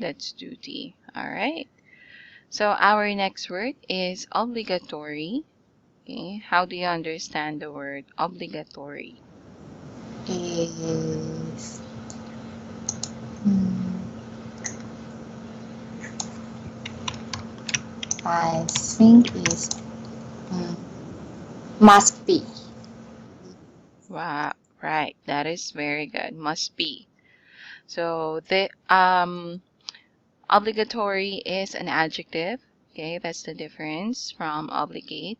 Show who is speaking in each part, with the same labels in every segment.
Speaker 1: That's duty. All right. So our next word is obligatory. Okay. How do you understand the word obligatory?
Speaker 2: Is I think is must be.
Speaker 1: Wow. Right. That is very good. Must be. So the obligatory is an adjective. Okay, that's the difference from obligate.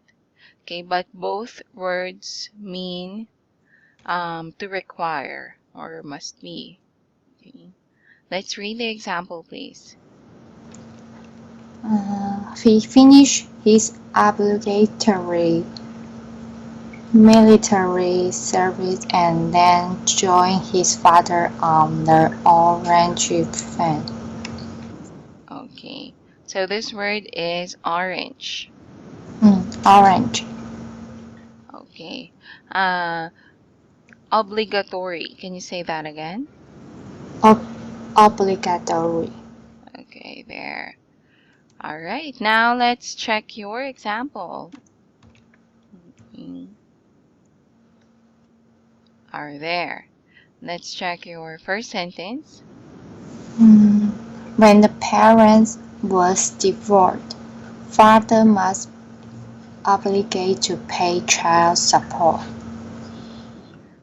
Speaker 1: Okay, but both words mean to require or must be. Okay. Let's read the example, please.
Speaker 2: He finished his obligatory military service and then joined his father on the orange fan.
Speaker 1: Okay, so this word is orange.
Speaker 2: Orange.
Speaker 1: Okay, obligatory. Can you say that again?
Speaker 2: Obligatory.
Speaker 1: Okay, there. All right, now let's check your example. Are there. Let's check your first sentence.
Speaker 2: When the parents was divorced, father must obligate to pay child support.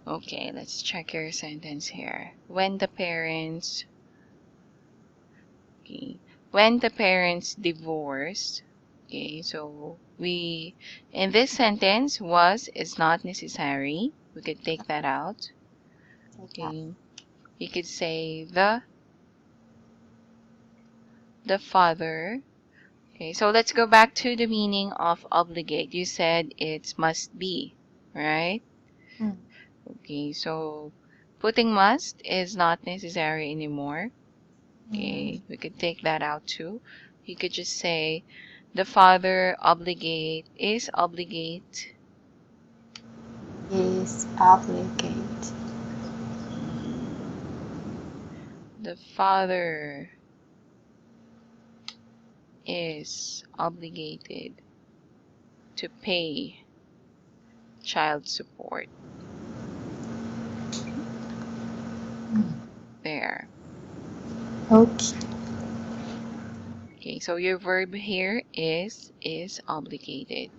Speaker 1: Okay, let's check your sentence here. When the parents divorced. Okay, so we in this sentence was is not necessary. We could take that out. Okay, you could say the father. Okay, so let's go back to the meaning of obligate. You said it's must be, right? Okay, so putting must is not necessary anymore. Okay, we could take that out too. You could just say the father is obligate.
Speaker 2: Is obligate.
Speaker 1: The father is obligated to pay child support. There.
Speaker 2: Okay.
Speaker 1: Okay, so your verb here is obligated.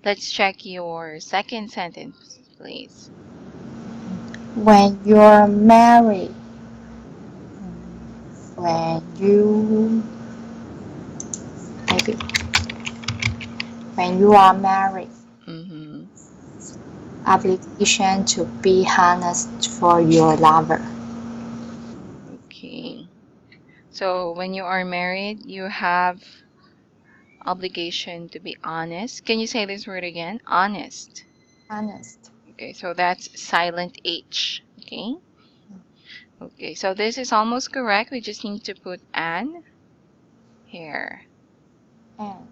Speaker 1: Let's check your second sentence, please.
Speaker 2: When you're married, when you maybe when you are married, obligation to be honest for your lover.
Speaker 1: Okay. So when you are married, you have obligation to be honest. Can you say this word again? Honest.
Speaker 2: Honest.
Speaker 1: Okay, so that's silent H. Okay. Okay, so this is almost correct. We just need to put an here.
Speaker 2: And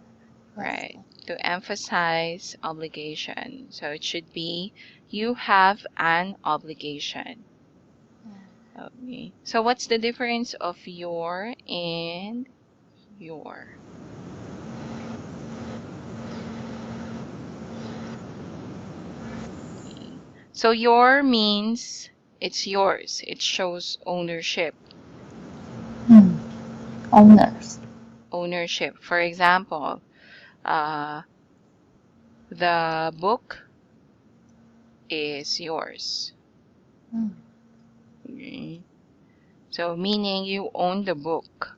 Speaker 1: Right. To emphasize obligation. So it should be you have an obligation. Okay. So what's the difference of your and your? Okay. So your means it's yours. It shows ownership.
Speaker 2: Owners.
Speaker 1: Ownership. For example, the book is yours. Okay. So meaning you own the book.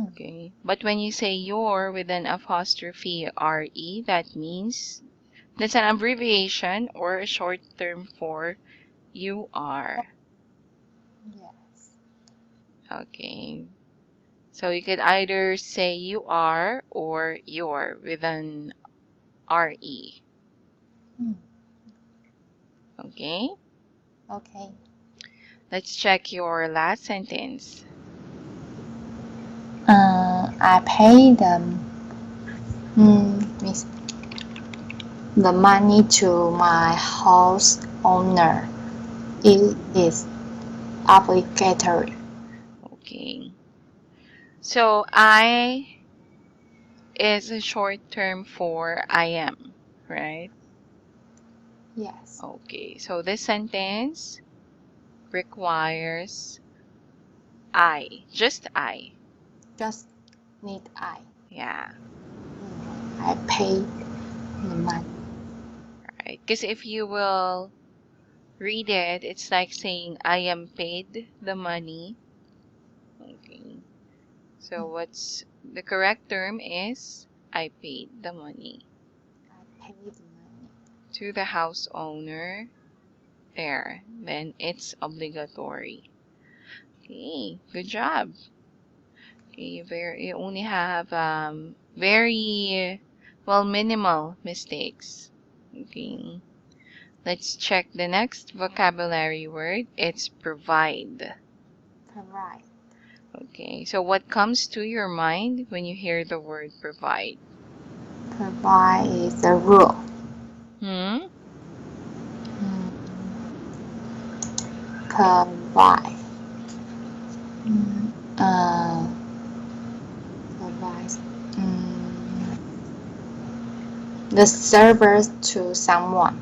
Speaker 1: Okay. But when you say your with an apostrophe re, that means that's an abbreviation or a short term for you are.
Speaker 2: Yes.
Speaker 1: Okay. So you could either say you are or your with an re. Okay.
Speaker 2: Okay.
Speaker 1: Let's check your last sentence.
Speaker 2: I pay the money to my house owner. It is obligatory.
Speaker 1: Okay. So I is a short term for I am, right?
Speaker 2: Yes.
Speaker 1: Okay. So this sentence requires I, just I.
Speaker 2: Just need I.
Speaker 1: Yeah,
Speaker 2: I paid the money.
Speaker 1: right. Because if you will read it, it's like saying I am paid the money. Okay. So what's the correct term is I paid the money
Speaker 2: I paid the money.
Speaker 1: to the house owner. There, then it's obligatory. Okay, good job. Okay, you only have very well minimal mistakes. Okay, let's check the next vocabulary word. It's provide.
Speaker 2: Provide.
Speaker 1: Okay, so what comes to your mind when you hear the word provide?
Speaker 2: Provide is a rule.
Speaker 1: Hmm?
Speaker 2: Provide. Uh, provide. The service to someone.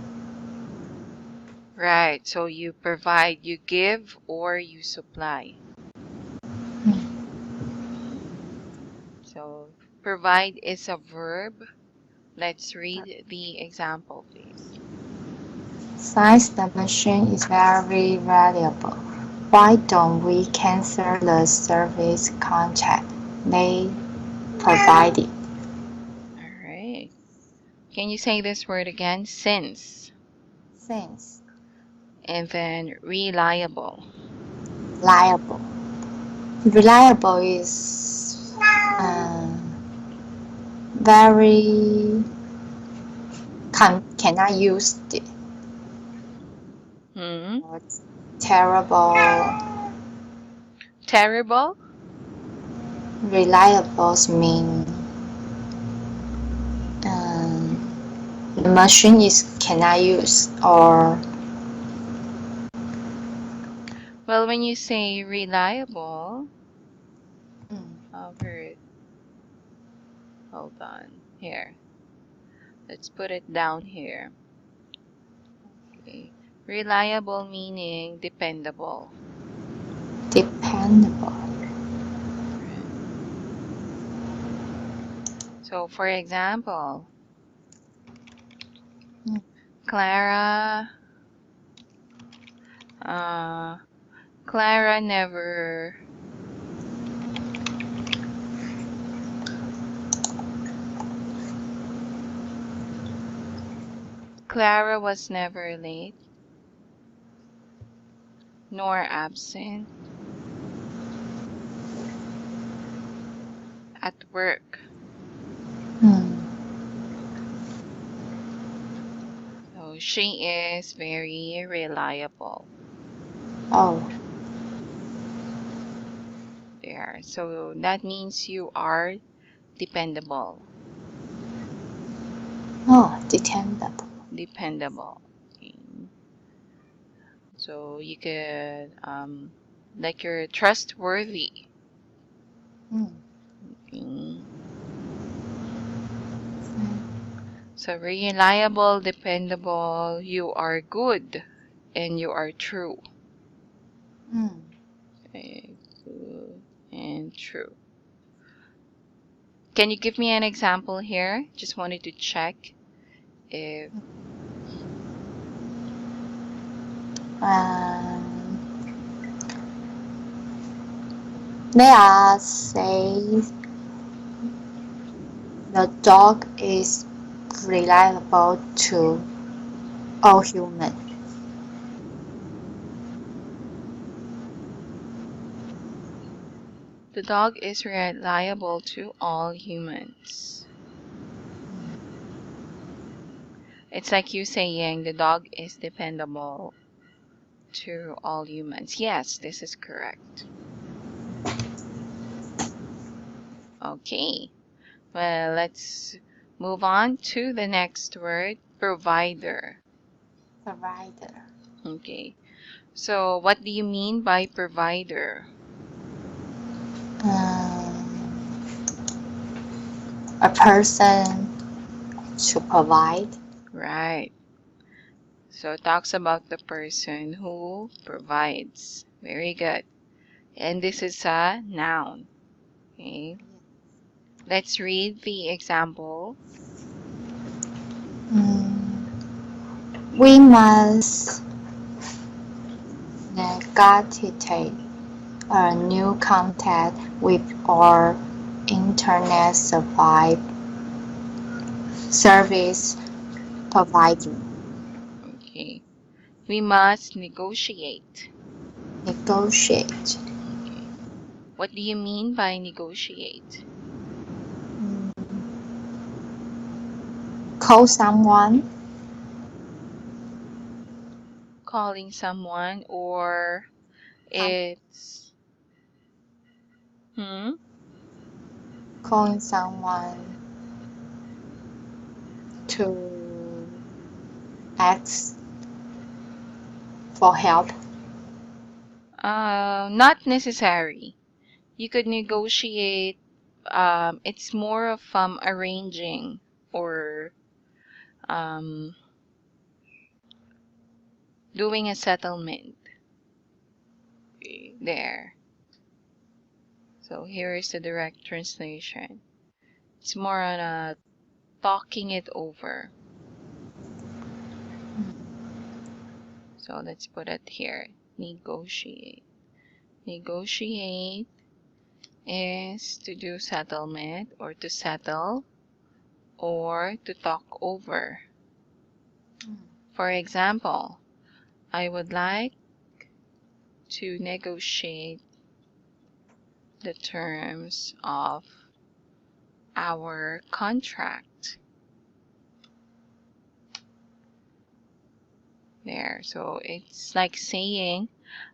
Speaker 1: Right, so you provide, you give, or you supply. So provide is a verb. Let's read the example, please.
Speaker 2: Since the machine is very valuable, why don't we cancel the service contract they provided?
Speaker 1: All right. Can you say this word again? Since.
Speaker 2: Since
Speaker 1: And then reliable.
Speaker 2: liable. Reliable is very can I use it?
Speaker 1: Hmm?
Speaker 2: Terrible.
Speaker 1: Terrible?
Speaker 2: Reliables mean the machine is cannot use or
Speaker 1: Well, when you say reliable, I've heard. Hold on. Here. Let's put it down here. Okay. Reliable meaning dependable.
Speaker 2: dependable.
Speaker 1: Right. So, for example, Clara, uh, Clara never, Clara was never late nor absent at work. So she is very reliable
Speaker 2: Oh,
Speaker 1: there. So that means you are dependable.
Speaker 2: oh, dependable.
Speaker 1: Dependable. Okay. So you could, like you're trustworthy. Okay. So reliable, dependable, you are good, and you are true. Okay, good and true. Can you give me an example here? Just wanted to check if
Speaker 2: They are say the dog is reliable to all humans.
Speaker 1: the dog is reliable to all humans. It's like you saying the dog is dependable to all humans. Yes, this is correct. Okay. Well, let's move on to the next word, provider.
Speaker 2: Provider.
Speaker 1: Okay. So what do you mean by provider?
Speaker 2: A person to provide.
Speaker 1: Right. So it talks about the person who provides. Very good. And this is a noun. Okay. Let's read the example.
Speaker 2: We must negotiate a new contact with our internet service provider.
Speaker 1: Okay. We must negotiate.
Speaker 2: Negotiate.
Speaker 1: Okay. What do you mean by negotiate?
Speaker 2: Call someone.
Speaker 1: Calling someone, or it's
Speaker 2: Calling someone to ask for help.
Speaker 1: not necessary. You could negotiate. It's more of arranging or doing a settlement. There. So here is the direct translation. It's more on talking it over. So let's put it here. Negotiate. Negotiate is to do settlement or to settle or to talk over. For example, I would like to negotiate the terms of our contract. There. So it's like saying,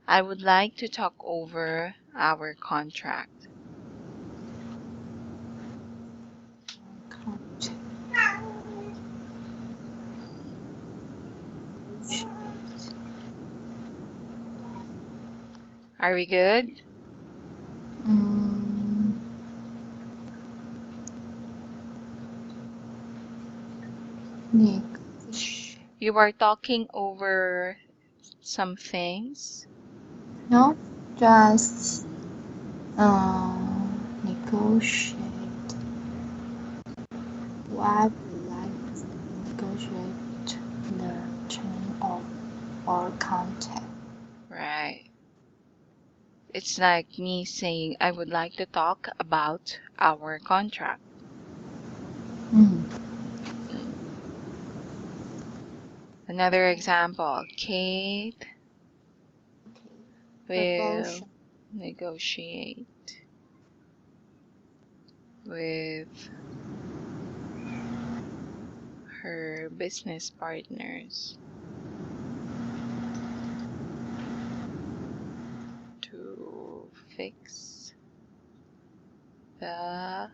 Speaker 1: I would like to talk over our contract. Are we good? You are talking over some things?
Speaker 2: No, just negotiate. Why would like to negotiate the term of our contact?
Speaker 1: Right. It's like me saying, I would like to talk about our contract. Another example, Kate will negotiate with her business partners to fix the,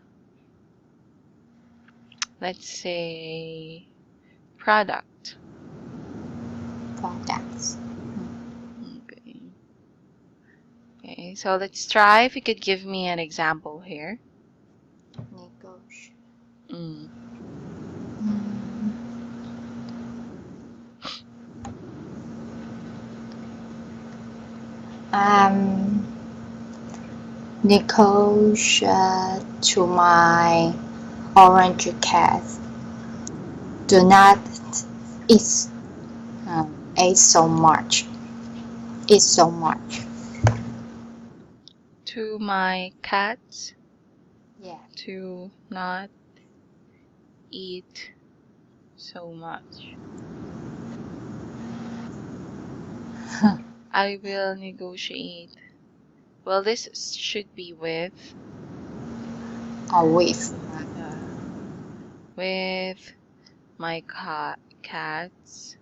Speaker 1: let's say, products. Okay, so let's try if you could give me an example here.
Speaker 2: Negotiate. Negotiate to my orange cat. Do not eat, eat so much. Eat so much.
Speaker 1: To my cats.
Speaker 2: Yeah.
Speaker 1: To not eat so much. I will negotiate. Well, this should be with.
Speaker 2: With.
Speaker 1: With my cats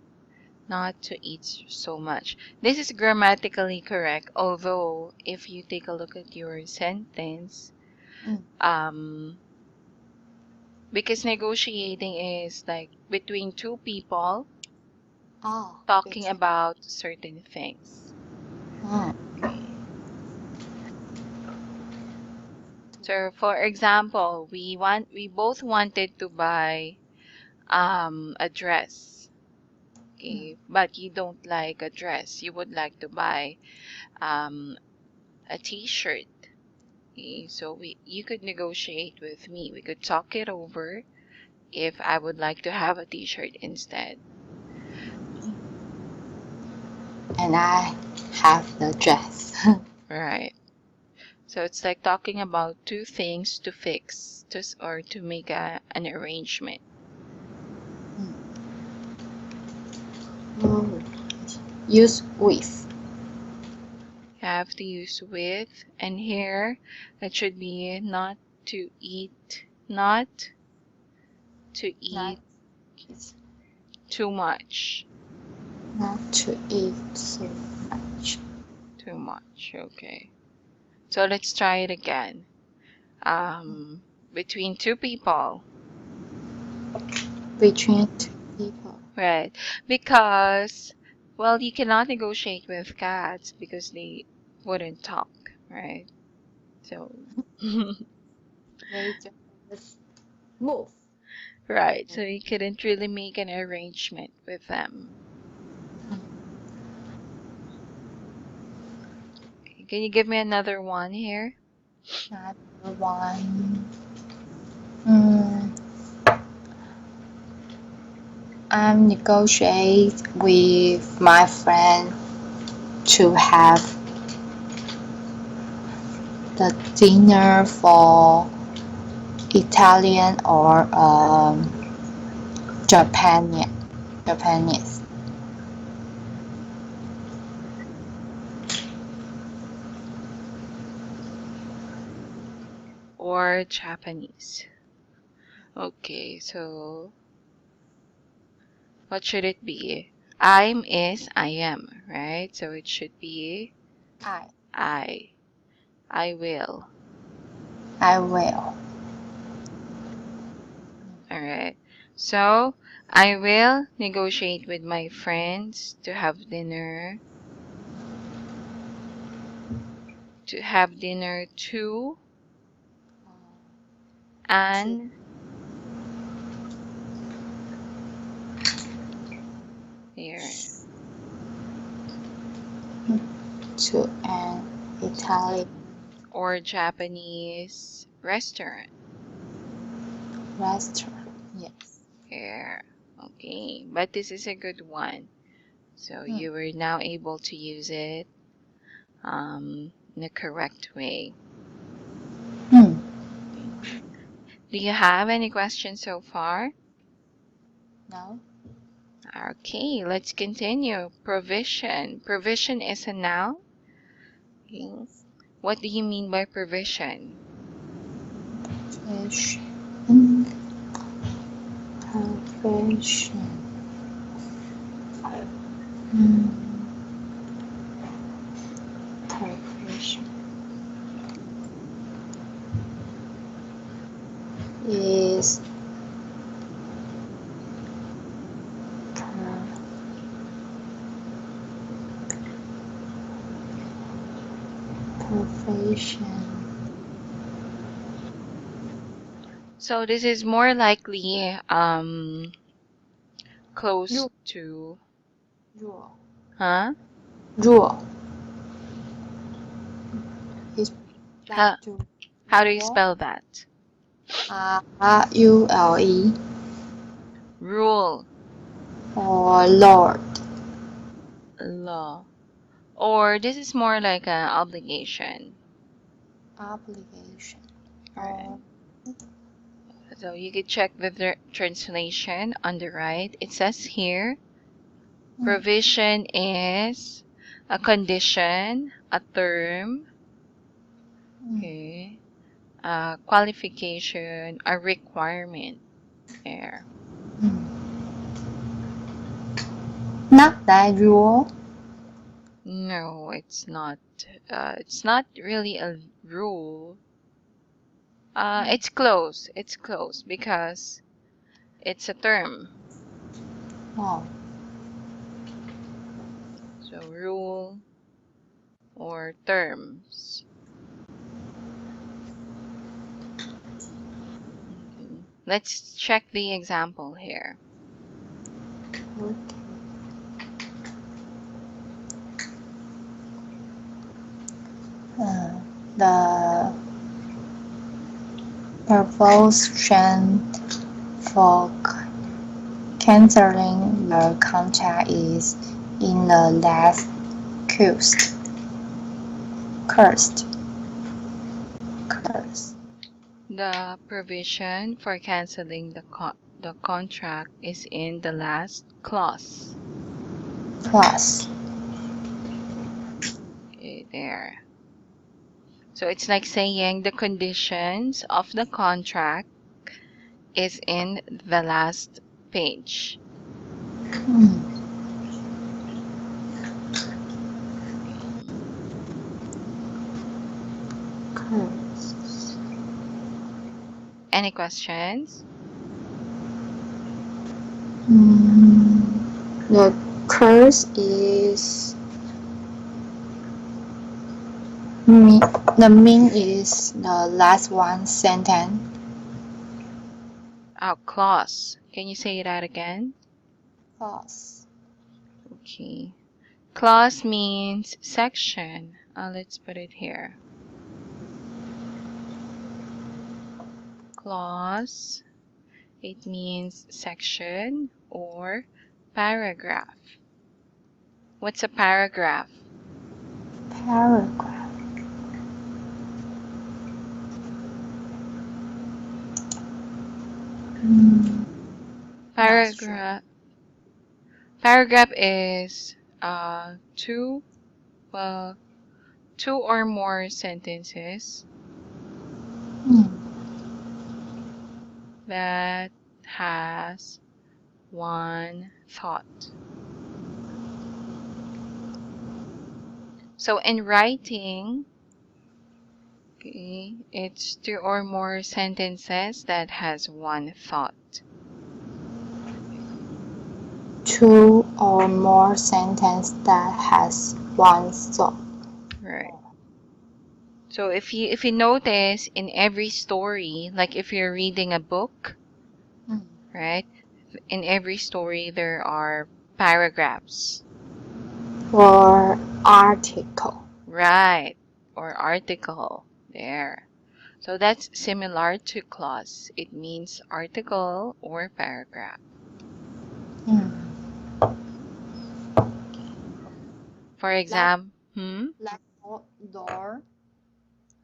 Speaker 1: not to eat so much. This is grammatically correct, although if you take a look at your sentence, because negotiating is like between two people talking about certain things. Okay. So for example, we both wanted to buy a dress. Okay, but you don't like a dress. You would like to buy a t-shirt. Okay, so you could negotiate with me. We could talk it over if I would like to have a t-shirt instead.
Speaker 2: And I have the dress.
Speaker 1: Right. So it's like talking about two things to fix or to make an arrangement.
Speaker 2: Use with.
Speaker 1: You have to use with, and here it should be not to eat, not to eat too much.
Speaker 2: Not to eat so much.
Speaker 1: Too much, okay. So let's try it again. Between two people.
Speaker 2: Between two people.
Speaker 1: Right. Because, well, you cannot negotiate with cats because they wouldn't talk, right? So,
Speaker 2: They just move.
Speaker 1: right. So you couldn't really make an arrangement with them. Can you give me another one here?
Speaker 2: Another one. Mm, I'm negotiate with my friend to have the dinner for Italian or Japanese.
Speaker 1: Or Japanese. Okay, so what should it be? I'm is I am, right? So it should be
Speaker 2: I
Speaker 1: I. I will.
Speaker 2: I will.
Speaker 1: All right. So I will negotiate with my friends to have dinner. To have dinner too. And here.
Speaker 2: To an Italian
Speaker 1: Or Japanese restaurant.
Speaker 2: restaurant. Yes.
Speaker 1: Here. Okay. But this is a good one. So you were now able to use it in the correct way.
Speaker 2: Hmm.
Speaker 1: Do you have any questions so far?
Speaker 2: No.
Speaker 1: Okay, let's continue. Provision. Provision is a noun. Okay.
Speaker 2: Yes.
Speaker 1: What do you mean by provision?
Speaker 2: Fish. Profession. Mm. Profession is profession.
Speaker 1: So this is more likely close
Speaker 2: Rule.
Speaker 1: to
Speaker 2: Rule.
Speaker 1: huh?
Speaker 2: Rule. Is back
Speaker 1: How
Speaker 2: to
Speaker 1: how do you
Speaker 2: rule.
Speaker 1: spell that?
Speaker 2: Rule
Speaker 1: Rule,
Speaker 2: or Lord.
Speaker 1: law. Or this is more like an obligation.
Speaker 2: Obligation.
Speaker 1: Right.
Speaker 2: Or
Speaker 1: So you could check the translation on the right. It says here, provision is a condition, a term, okay, a qualification, a requirement. There.
Speaker 2: not that rule.
Speaker 1: No, it's not. It's not really a rule. It's close. It's close because it's a term.
Speaker 2: Oh.
Speaker 1: So rule. or terms. Okay. Let's check the example here.
Speaker 2: Okay. The proposition for canceling the contract is in the last cursed.
Speaker 1: The provision for canceling the contract is in the last clause.
Speaker 2: Clause.
Speaker 1: Okay, there. So it's like saying the conditions of the contract is in the last page.
Speaker 2: Curse.
Speaker 1: Any questions?
Speaker 2: The curse is the mean is the last one sentence.
Speaker 1: Oh, clause. Can you say that again?
Speaker 2: Clause.
Speaker 1: Okay. Clause means section. Let's put it here. Clause, it means section or paragraph. What's a paragraph?
Speaker 2: Paragraph.
Speaker 1: Paragraph. Paragraph is two or more sentences that has one thought. So in writing, okay, it's two or more sentences that has one thought.
Speaker 2: Two or more sentences that has one thought.
Speaker 1: Right. So if you notice in every story, like if you're reading a book, right? In every story there are paragraphs.
Speaker 2: Or article.
Speaker 1: Right. Or article. There. So that's similar to clause. It means article or paragraph. For example,
Speaker 2: Like Lord.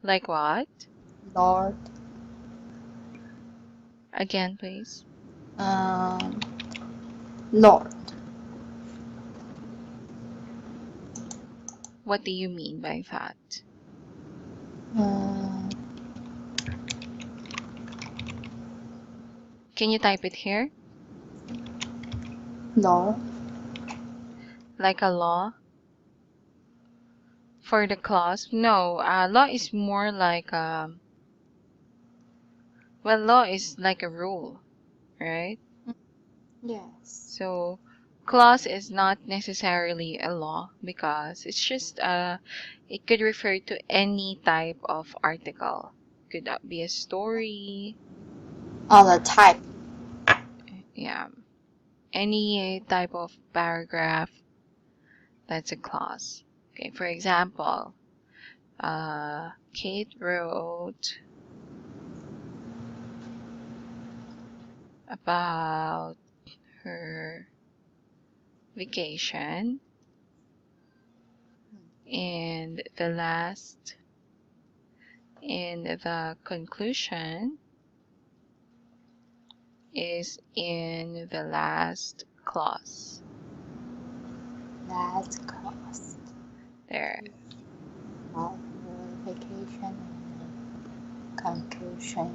Speaker 1: like what?
Speaker 2: Lord.
Speaker 1: Again, please.
Speaker 2: Lord.
Speaker 1: What do you mean by that? Can you type it here?
Speaker 2: Law.
Speaker 1: Like a law? For the clause? No, law is more like, well, law is like a rule, right?
Speaker 2: Yes.
Speaker 1: So, clause is not necessarily a law because it's just, it could refer to any type of article. Could be a story.
Speaker 2: The type.
Speaker 1: Yeah. Any type of paragraph, that's a clause. Okay, for example, Kate wrote about her vacation, and the conclusion is in the last clause.
Speaker 2: Last clause.
Speaker 1: There.
Speaker 2: About her vacation and conclusion.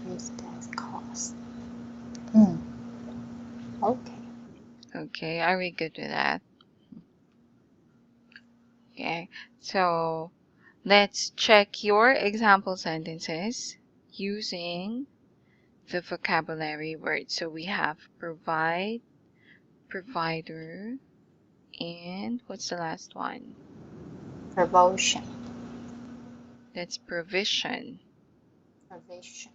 Speaker 2: Use last clause. Okay.
Speaker 1: Okay, are we good with that? Okay, so let's check your example sentences using the vocabulary words. So we have provide, provider, and what's the last one?
Speaker 2: promotion,
Speaker 1: That's provision.
Speaker 2: provision,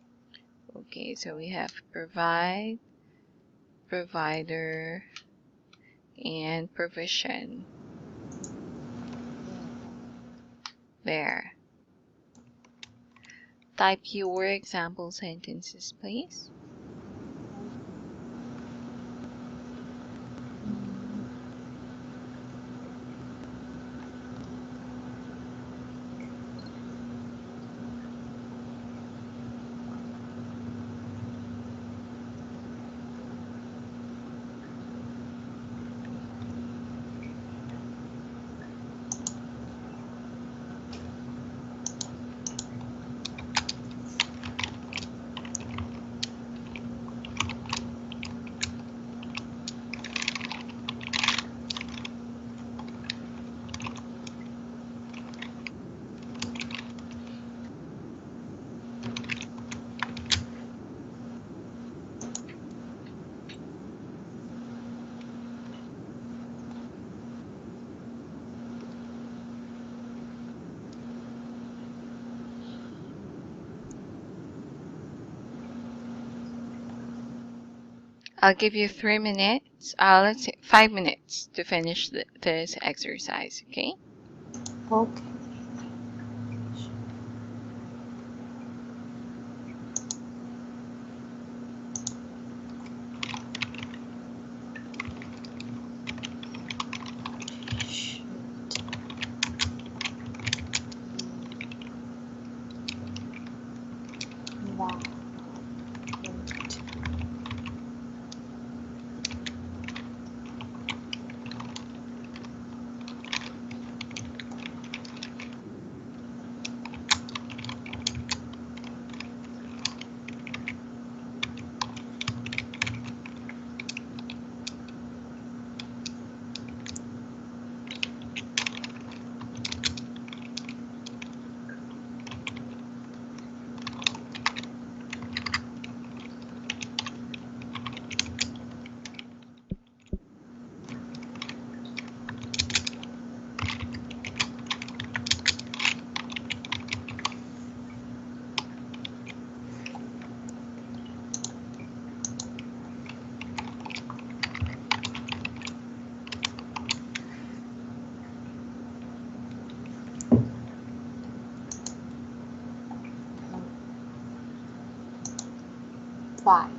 Speaker 1: Okay, so we have provide, provider, and provision. There. Type your example sentences, please. I'll give you 3 minutes, let's say 5 minutes to finish this exercise, okay?
Speaker 2: okay. Wow. Five.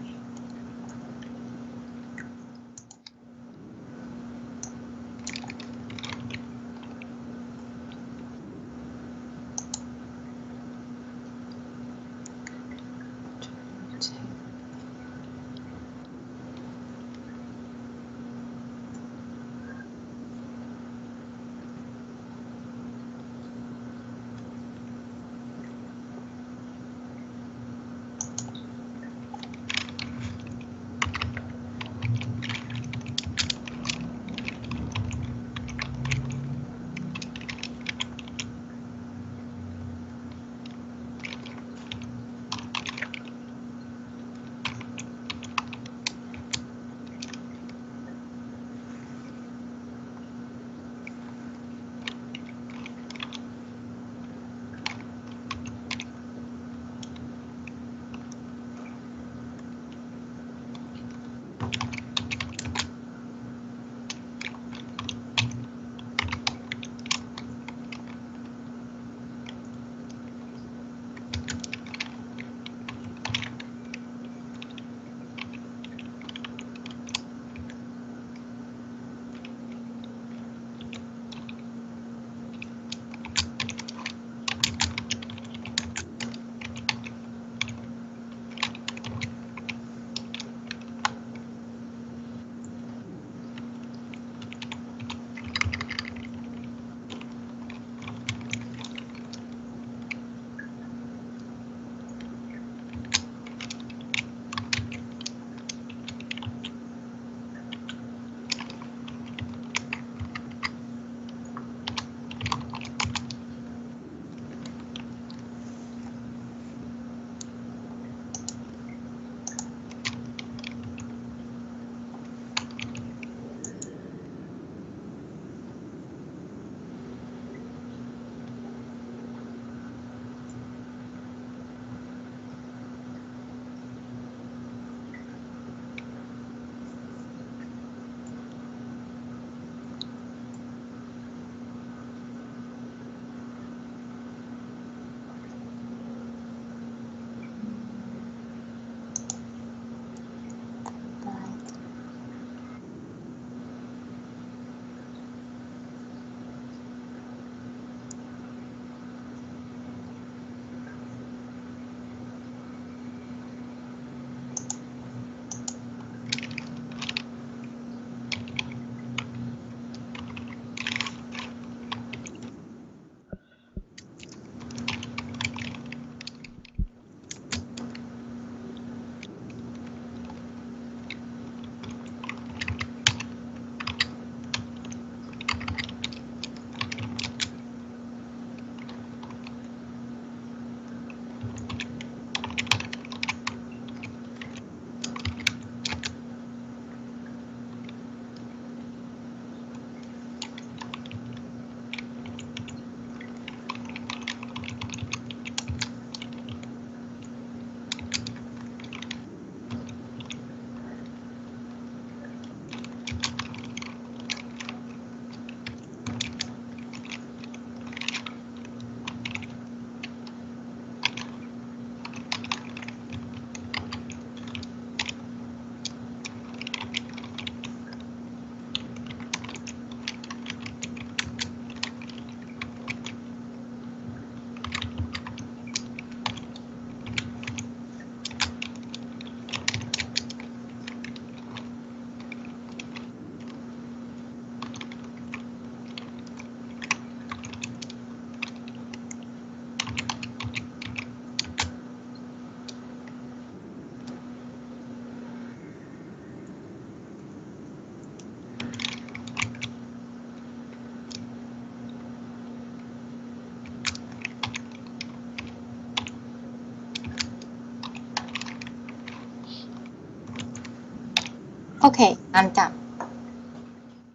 Speaker 2: Okay, I'm done.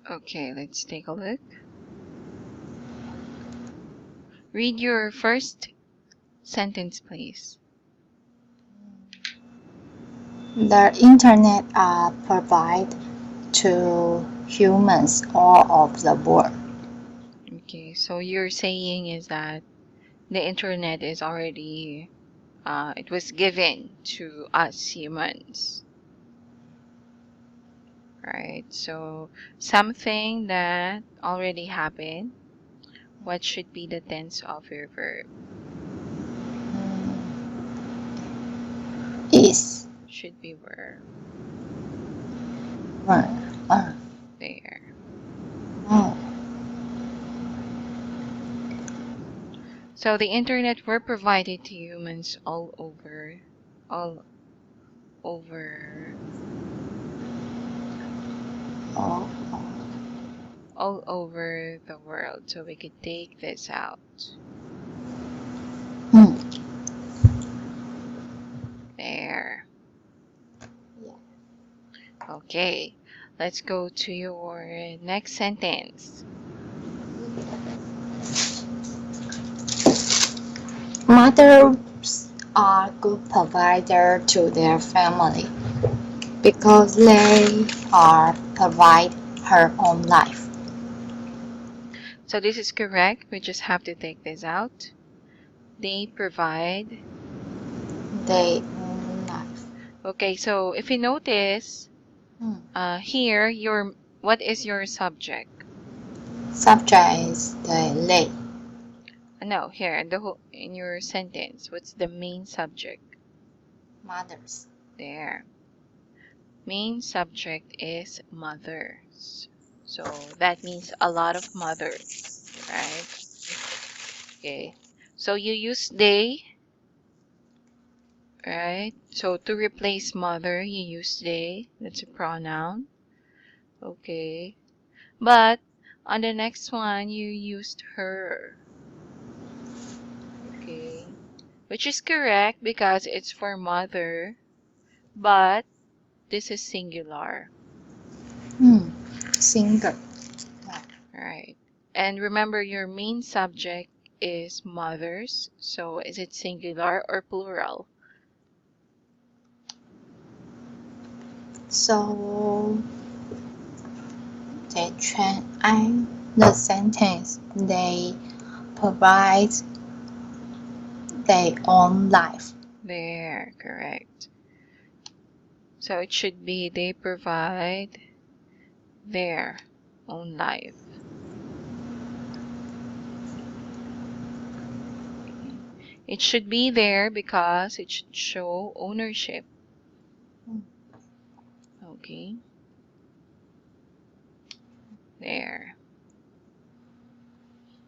Speaker 1: Okay, let's take a look. Read your first sentence, please.
Speaker 2: The internet provide to humans all of the world.
Speaker 1: Okay, so you're saying is that the internet is already, it was given to us humans, right? So something that already happened, what should be the tense of your verb?
Speaker 2: Is
Speaker 1: Should be were. There.
Speaker 2: oh,
Speaker 1: So the internet were provided to humans all over all over
Speaker 2: oh,
Speaker 1: all over the world. So we could take this out.
Speaker 2: mm.
Speaker 1: There.
Speaker 2: Yeah.
Speaker 1: Okay. Let's go to your next sentence.
Speaker 2: Mothers are good provider to their family because they are provide her own life.
Speaker 1: So this is correct. We just have to take this out. They provide.
Speaker 2: Their own life.
Speaker 1: Okay, so if you notice,
Speaker 2: Mm.
Speaker 1: here what is your subject?
Speaker 2: Subject is the they.
Speaker 1: No, here in the whole in your sentence, what's the main subject?
Speaker 2: Mothers.
Speaker 1: There. Main subject is mothers. So that means a lot of mothers, right? Okay. So you use they, right? So to replace mother, you use they. That's a pronoun. Okay. But on the next one, you used her. Okay. Which is correct because it's for mother, but this is singular.
Speaker 2: Singer.
Speaker 1: Right. And remember, your main subject is mothers. So is it singular or plural?
Speaker 2: So the sentence they provide their own life.
Speaker 1: There, correct. So it should be they provide their own life. It should be there because it should show ownership. Okay. There.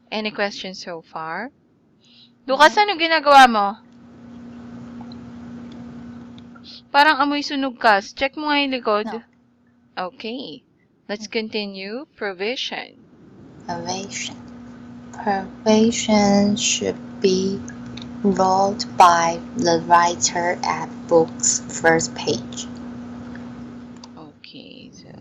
Speaker 1: Any questions so far? Lucas, ano ginagawa mo? Parang amoy sunog ka. Check mo nga yung likod.
Speaker 2: No.
Speaker 1: Okay. Let's continue. Provision.
Speaker 2: Provision. Provision should be wrote by the writer at book's first page.
Speaker 1: Okay, so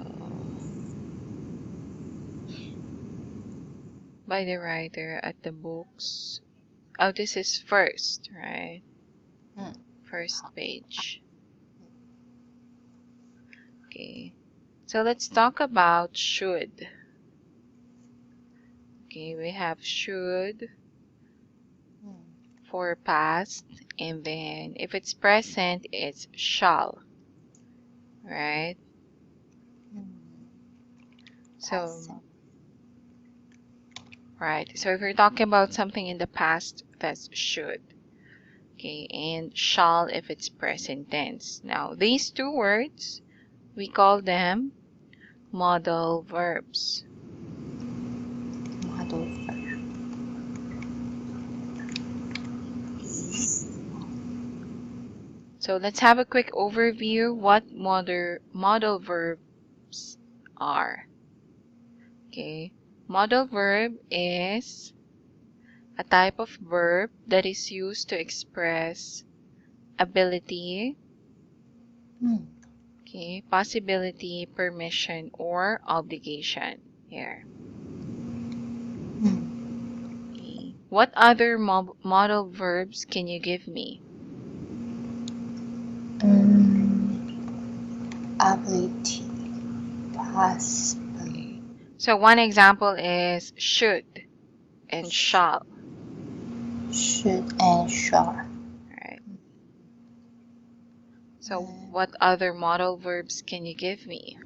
Speaker 1: by the writer at the books. Oh, this is first, right? First page. Okay. So let's talk about should. Okay, we have should for past, and then if it's present, it's shall. Right? So, right. So if we're talking about something in the past, that's should. Okay, and shall if it's present tense. Now, these two words, we call them modal verbs.
Speaker 2: Model verb.
Speaker 1: So let's have a quick overview what modal verbs are. Okay, modal verb is a type of verb that is used to express ability, Okay, possibility, permission, or obligation here. Okay. What other modal verbs can you give me?
Speaker 2: Ability, possibility.
Speaker 1: Okay. So one example is should and shall.
Speaker 2: Should and shall.
Speaker 1: Right. So what other modal verbs can you give me?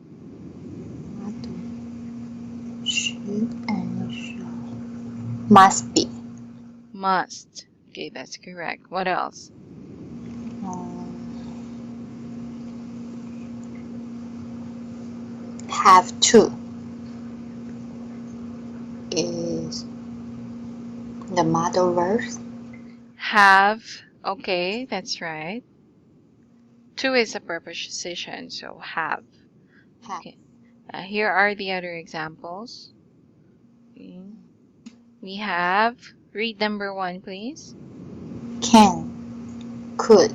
Speaker 2: Should and shall. Must be.
Speaker 1: Must. Okay, that's correct. What else?
Speaker 2: Have to is the modal verb.
Speaker 1: Have. Okay, that's right. To is a preposition, so have.
Speaker 2: Have.
Speaker 1: Okay. Here are the other examples. Okay. We have, read number 1, please.
Speaker 2: Can, could,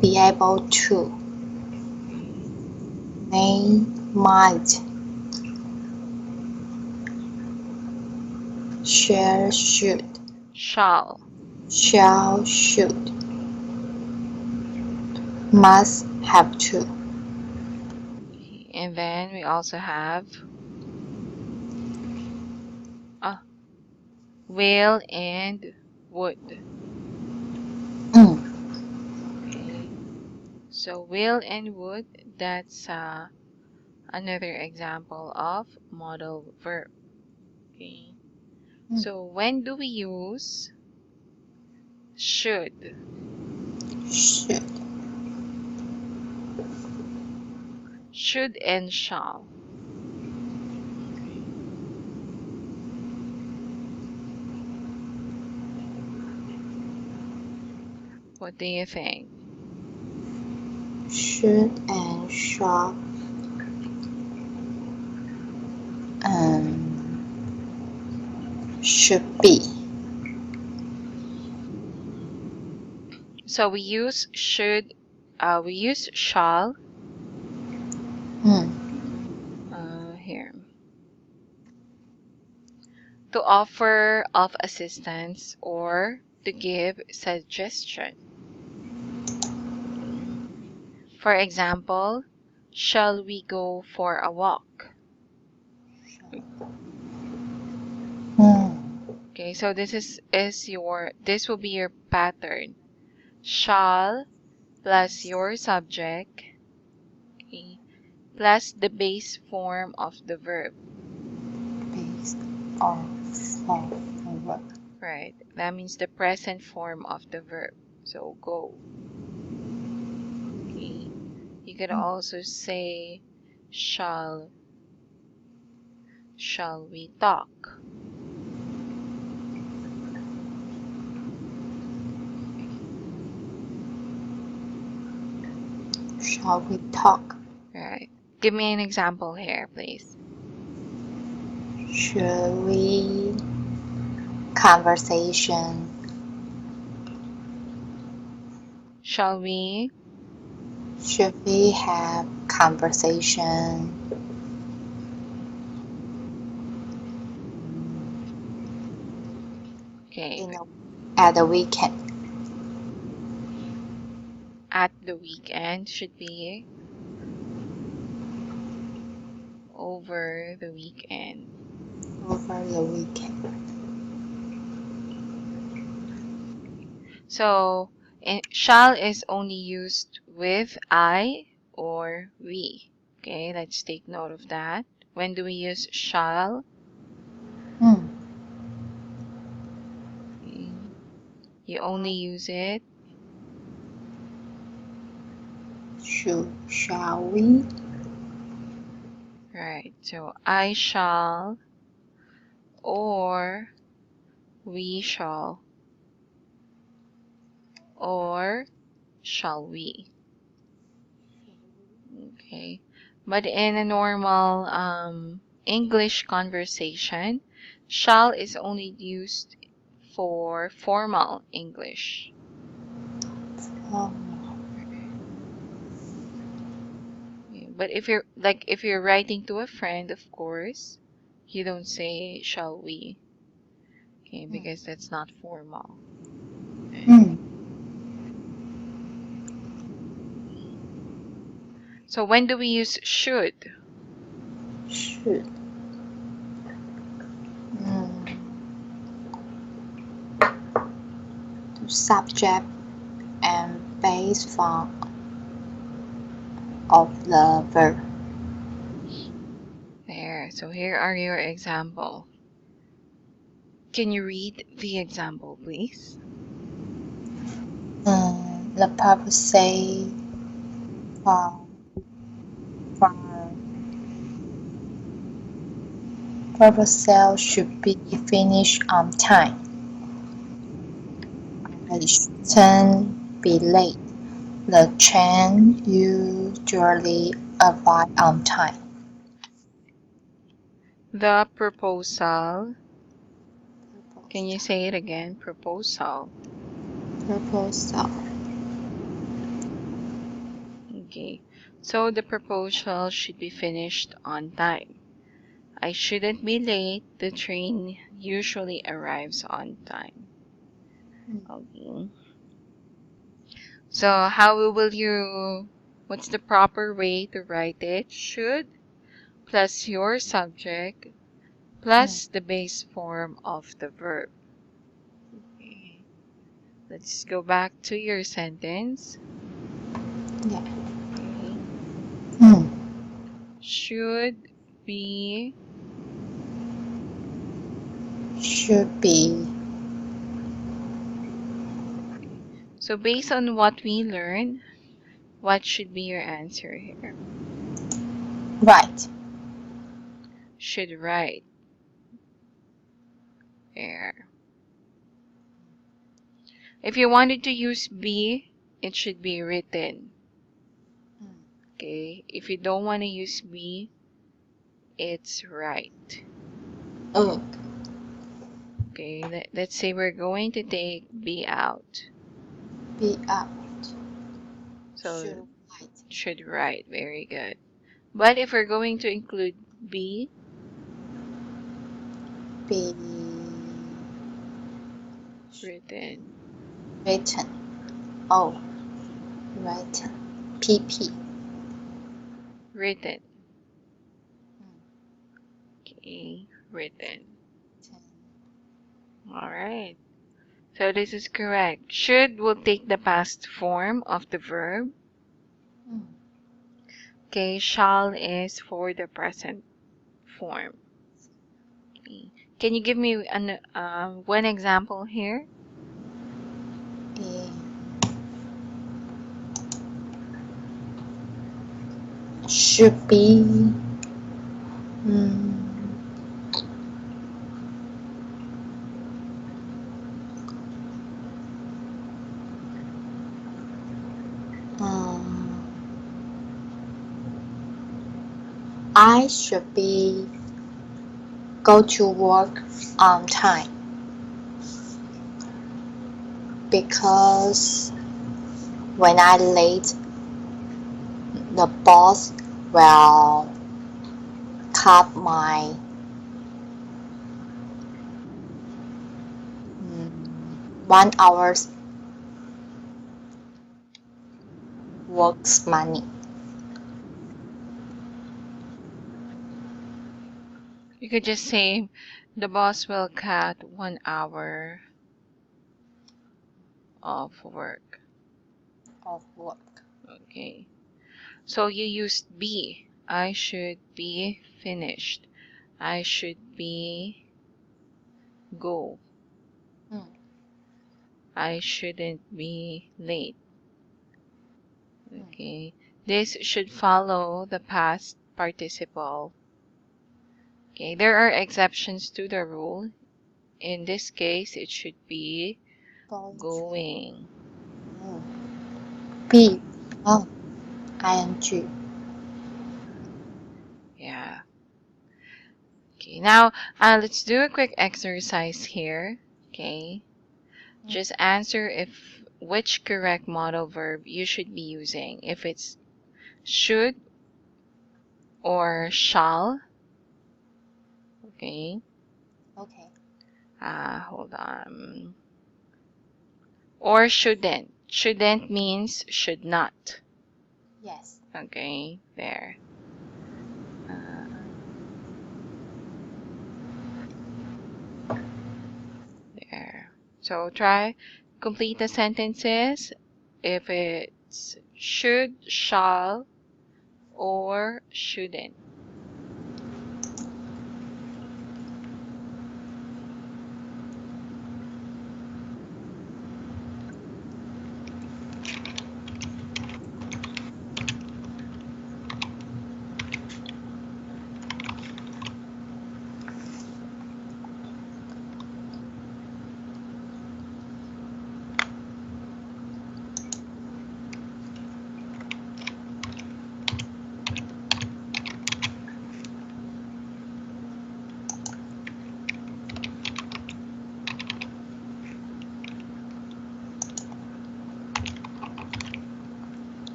Speaker 2: be able to, may, might, shall, should,
Speaker 1: Shall.
Speaker 2: should, must, have to.
Speaker 1: Okay. And then we also have will and would. Okay. So will and would, that's another example of modal verb. Okay. So when do we use should?
Speaker 2: Should.
Speaker 1: Should and shall. What do you think?
Speaker 2: Should and shall. Should be.
Speaker 1: So we use should, we use shall here to offer of assistance or to give suggestion. For example, shall we go for a walk? Okay, so this will be your pattern. Shall plus your subject, okay, plus the base form of the verb.
Speaker 2: Based of the verb.
Speaker 1: Right, that means the present form of the verb. So go. Okay, you could also say shall we talk?
Speaker 2: Shall we talk?
Speaker 1: Right. Give me an example here, please.
Speaker 2: Should we conversation?
Speaker 1: Shall we?
Speaker 2: Should we have conversation?
Speaker 1: Okay.
Speaker 2: At the weekend.
Speaker 1: At the weekend should be over the weekend.
Speaker 2: Over the weekend.
Speaker 1: So shall is only used with I or we. Okay, let's take note of that. When do we use shall? Okay. You only use it.
Speaker 2: Shall we?
Speaker 1: Right, so I shall or we shall or shall we. Okay, but in a normal English conversation, shall is only used for formal English. But if you're writing to a friend, of course, you don't say shall we. Okay, because that's not formal. Okay. So when do we use should?
Speaker 2: Should. The subject and base form of the verb.
Speaker 1: There. So here are your example. Can you read the example, please?
Speaker 2: The purpose say for proposal should be finished on time. I shouldn't be late. The train usually arrive on time.
Speaker 1: The proposal. Can you say it again? Proposal.
Speaker 2: Proposal.
Speaker 1: Okay. So the proposal should be finished on time. I shouldn't be late. The train usually arrives on time. Okay. So what's the proper way to write it? Should plus your subject plus the base form of the verb. Okay. Let's go back to your sentence.
Speaker 2: Yeah.
Speaker 1: Okay. Should be.
Speaker 2: Should be.
Speaker 1: So based on what we learned, what should be your answer here?
Speaker 2: Right.
Speaker 1: Should write. There. If you wanted to use be, it should be written. Okay. If you don't want to use be, it's right. Okay. Let's say we're going to take be out.
Speaker 2: Be out.
Speaker 1: So should write. Very good. But if we're going to include be,
Speaker 2: Be
Speaker 1: written.
Speaker 2: written. Oh, written. PP.
Speaker 1: Written. Okay. Written. All right. So this is correct. Should will take the past form of the verb. Okay, shall is for the present form. Okay. Can you give me one example here?
Speaker 2: Should be. I should be go to work on time because when I late, the boss will cut my 1 hour's works money.
Speaker 1: You could just say the boss will cut 1 hour of work. Okay. So you used be. I should be finished. I should be go. I shouldn't be late. Okay. This should follow the past participle. Okay. There are exceptions to the rule. In this case, it should be going.
Speaker 2: Be. Oh, ing.
Speaker 1: Yeah. Okay. Now, let's do a quick exercise here. Okay. Just answer which correct modal verb you should be using. If it's should or shall. Okay.
Speaker 2: Okay.
Speaker 1: Hold on. Or shouldn't. Shouldn't means should not.
Speaker 2: Yes.
Speaker 1: Okay, there. There. So try complete the sentences if it's should, shall, or shouldn't.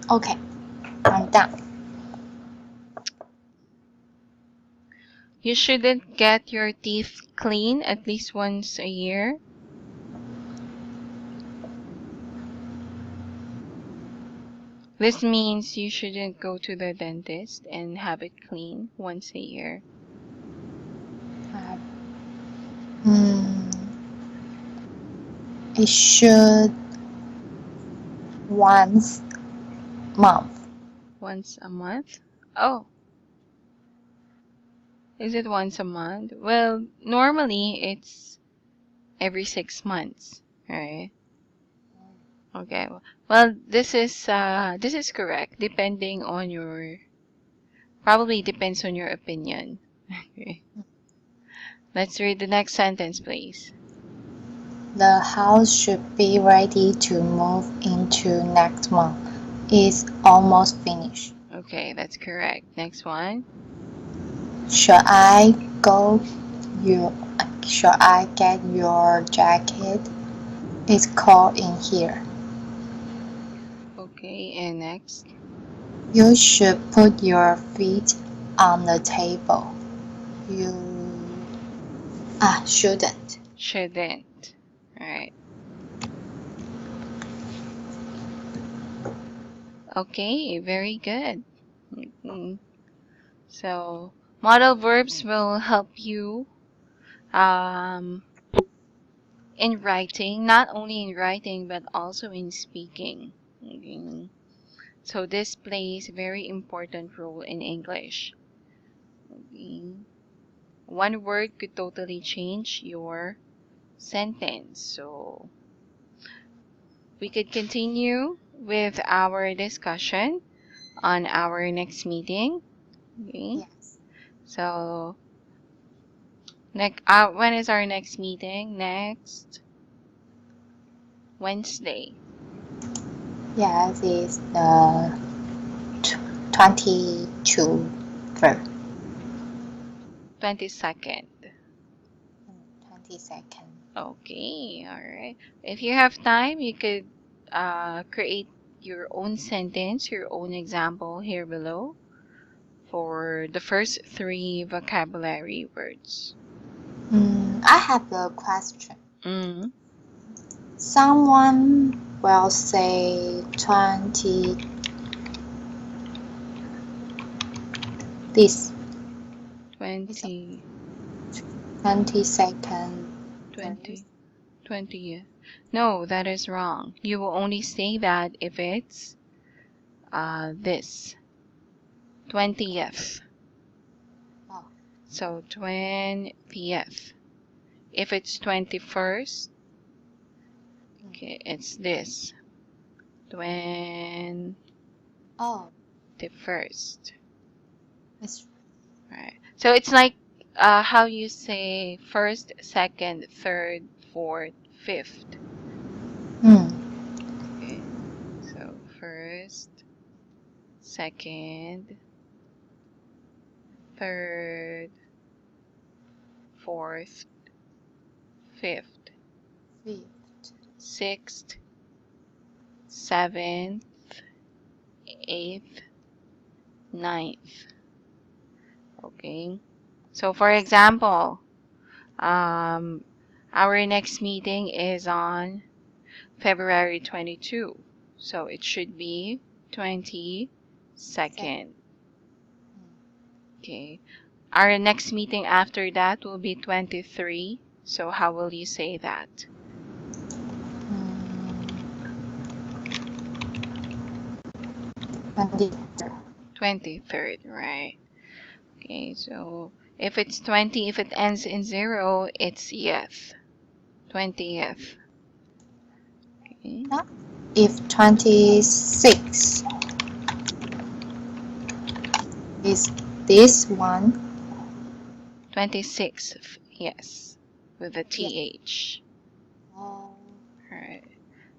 Speaker 2: Okay. I'm done.
Speaker 1: You shouldn't get your teeth clean at least once a year. This means you shouldn't go to the dentist and have it clean once a year.
Speaker 2: It should once month.
Speaker 1: Once a month? Oh, is it once a month? Well, normally it's every 6 months, right? Okay. Well, this is correct, depending on your probably depends on your opinion. Okay. Let's read the next sentence, please.
Speaker 2: The house should be ready to move into next month. It's almost finished.
Speaker 1: Okay, that's correct. Next one.
Speaker 2: Shall I get your jacket? It's cold in here.
Speaker 1: Okay, and next.
Speaker 2: You should put your feet on the table. You shouldn't.
Speaker 1: Shouldn't. All right. Okay, very good. So, modal verbs will help you in writing, not only in writing but also in speaking. Okay. So this plays a very important role in English. Okay. One word could totally change your sentence. So we could continue with our discussion on our next meeting. Okay.
Speaker 2: Yes.
Speaker 1: So when is our next meeting? Next Wednesday.
Speaker 2: Yes, it's the 22 first.
Speaker 1: 22nd.
Speaker 2: 22nd.
Speaker 1: Okay, all right. If you have time, you could create your own sentence, your own example here below for the first 3 vocabulary words.
Speaker 2: I have a question.
Speaker 1: Mm.
Speaker 2: Someone will say 20 this
Speaker 1: 20,
Speaker 2: 22nd
Speaker 1: 20, 20th. No, that is wrong. You will only say that if it's this 20th.
Speaker 2: Oh.
Speaker 1: So 20th. If it's 21st, okay, it's this 21st.
Speaker 2: Oh, it's
Speaker 1: Right. So it's like how you say first, second, third, fourth, fifth. Okay. So first, second, 3rd, 4th, 5th, 6th, 7th, 8th, 9th. Okay. So for example, our next meeting is on February 22. So it should be 22nd. Okay. Our next meeting after that will be 23. So how will you say that? 23rd, right? Okay, so if it's 20, if it ends in 0, it's th. 20th. Okay.
Speaker 2: If 26 is this one,
Speaker 1: 26th, yes, with the th.
Speaker 2: oh,
Speaker 1: Right.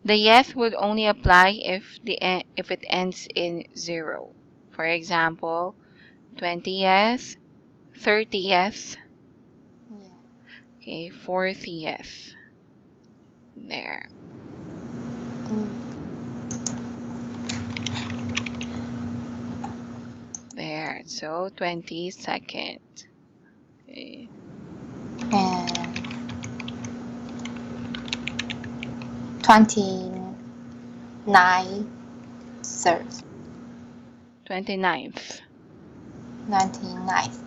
Speaker 1: The yeth would only apply if it ends in 0. For example, 20th, 30th, okay, 40th. There. There. So 22nd. Okay.
Speaker 2: and 29 third,
Speaker 1: 29th.
Speaker 2: 99th.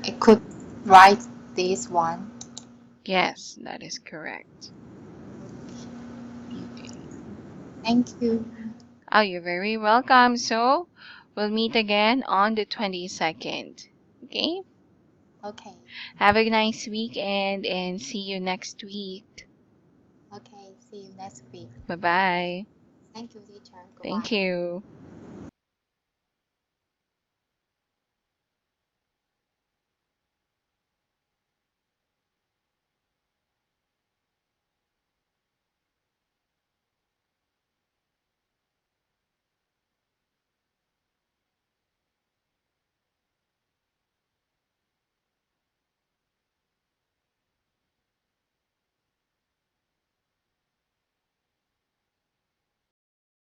Speaker 2: I could write this one.
Speaker 1: Yes, that is correct. Okay.
Speaker 2: Thank you.
Speaker 1: Oh, you're very welcome. So we'll meet again on the 22nd. Okay?
Speaker 2: Okay.
Speaker 1: Have a nice weekend and see you next week.
Speaker 2: Okay. See you next week.
Speaker 1: Bye-bye.
Speaker 2: Thank you, teacher. Goodbye.
Speaker 1: Thank you.